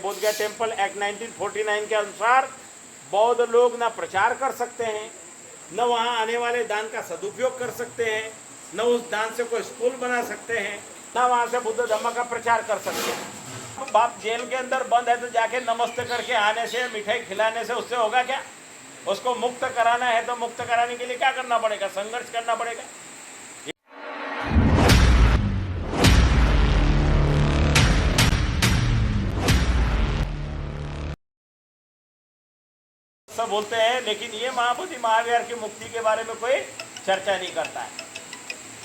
Bodhgaya temple act 1949 के अनुसार बौद्ध लोग न प्रचार कर सकते हैं, न वहाँ आने वाले दान का सदुपयोग कर सकते हैं, न उस दान से कोई स्कूल बना सकते हैं, न वहाँ से बुद्ध धर्म का प्रचार कर सकते हैं। बाप जेल के अंदर बंद है तो जाके नमस्ते करके आने से, मिठाई खिलाने से उससे होगा क्या? उसको मुक्त कराना है तो मुक्त कराने के लिए क्या करना पड़ेगा? संघर्ष करना पड़ेगा। सब बोलते हैं, लेकिन ये महाबोधि महाविहार की मुक्ति के बारे में कोई चर्चा नहीं करता है।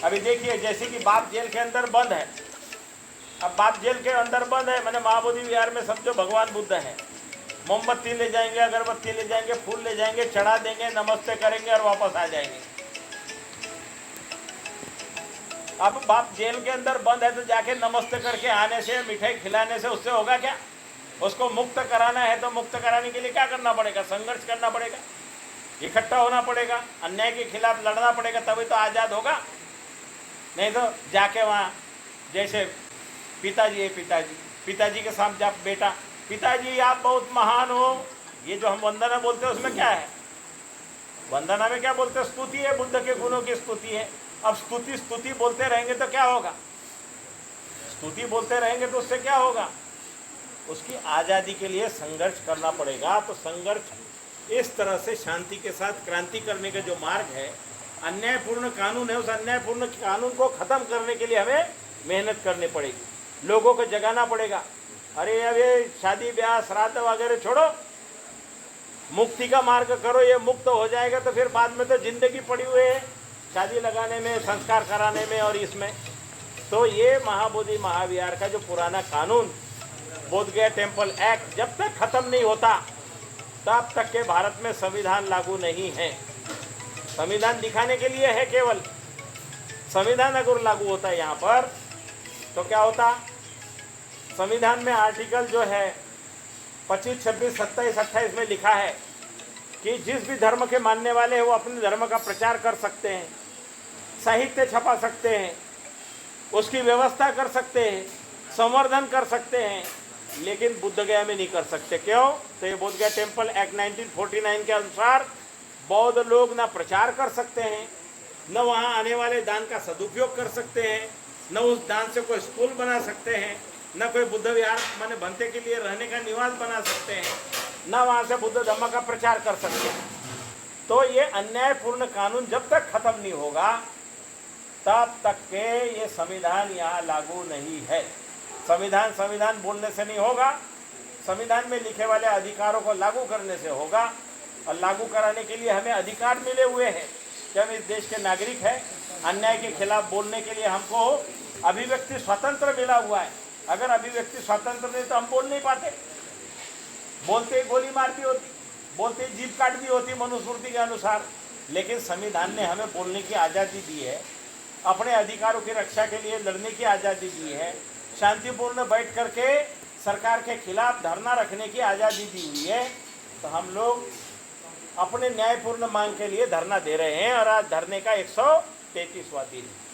अभी देखिए, जैसे कि बाप जेल के अंदर बंद है, अब बाप जेल के अंदर बंद है, मैंने महाबोधि विहार में समझो भगवान बुद्ध है, मोमबत्ती ले जाएंगे, अगरबत्ती ले जाएंगे, फूल ले जाएंगे, चढ़ा देंगे, नमस्ते करेंगे और वापस आ जाएंगे। अब बाप जेल के अंदर बंद है तो जाके नमस्ते करके आने से, मिठाई खिलाने से उससे होगा क्या? उसको मुक्त कराना है तो मुक्त कराने के लिए क्या करना पड़ेगा? संघर्ष करना पड़ेगा, इकट्ठा होना पड़ेगा, अन्याय के खिलाफ लड़ना पड़ेगा, तभी तो आज़ाद होगा। नहीं तो जाके वहाँ जैसे पिताजी है, पिताजी के सामने आप बेटा, पिताजी आप बहुत महान हो, ये जो हम वंदना बोलते हैं उसमें क्या है? वंदना में क्या बोलते हैं? स्तुति है, बुद्ध के गुणों की स्तुति है। अब स्तुति बोलते रहेंगे तो क्या होगा? स्तुति बोलते रहेंगे तो उससे क्या होगा? उसकी आज़ादी के लिए संघर्ष करना पड़ेगा। तो संघर्ष इस तरह से शांति के साथ क्रांति करने का जो मार्ग है, अन्यायपूर्ण कानून है, उस अन्यायपूर्ण कानून को ख़त्म करने के लिए हमें मेहनत करनी पड़ेगी, लोगों को जगाना पड़ेगा। अरे अब ये शादी ब्याह श्राद्ध वगैरह छोड़ो, मुक्ति का मार्ग करो, ये मुक्त हो जाएगा तो फिर बाद में तो जिंदगी पड़ी हुई है शादी लगाने में, संस्कार कराने में और इसमें। तो ये महाबोधि महाविहार का जो पुराना कानून बोधगया टेम्पल एक्ट जब तक खत्म नहीं होता तब तक के भारत में संविधान लागू नहीं है। संविधान दिखाने के लिए है केवल। संविधान अगर लागू होता है यहाँ पर तो क्या होता? संविधान में आर्टिकल जो है 25, 26, 27, 28 में लिखा है कि जिस भी धर्म के मानने वाले हैं वो अपने धर्म का प्रचार कर सकते हैं, साहित्य छपा सकते हैं, उसकी व्यवस्था कर सकते हैं, संवर्धन कर सकते हैं, लेकिन बोधगया में नहीं कर सकते। क्यों? तो ये बोधगया टेम्पल एक्ट 1949 के अनुसार बौद्ध लोग ना प्रचार कर सकते हैं, न वहाँ आने वाले दान का सदुपयोग कर सकते हैं, न उस दान से कोई स्कूल बना सकते हैं, न कोई बुद्ध विहार माने बनते के लिए रहने का निवास बना सकते हैं, न वहाँ से बुद्ध धर्म का प्रचार कर सकते हैं। तो ये अन्यायपूर्ण कानून जब तक खत्म नहीं होगा तब तक के ये संविधान यहाँ लागू नहीं है। संविधान बोलने से नहीं होगा, संविधान में लिखे वाले अधिकारों को लागू करने से होगा। और लागू कराने के लिए हमें अधिकार मिले हुए हैं कि हम इस देश के नागरिक हैं। अन्याय के खिलाफ बोलने के लिए हमको अभिव्यक्ति स्वतंत्र मिला हुआ है। अगर अभिव्यक्ति स्वतंत्र नहीं तो हम बोल नहीं पाते। बोलते ही गोली मारती होती, बोलते ही जीभ काट दी होती मनुस्मृति के अनुसार। लेकिन संविधान ने हमें बोलने की आज़ादी दी है, अपने अधिकारों की रक्षा के लिए लड़ने की आज़ादी दी है, शांतिपूर्ण बैठ करके सरकार के खिलाफ धरना रखने की आज़ादी दी हुई है। तो हम लोग अपने न्यायपूर्ण मांग के लिए धरना दे रहे हैं और आज धरने का 133वां दिन है।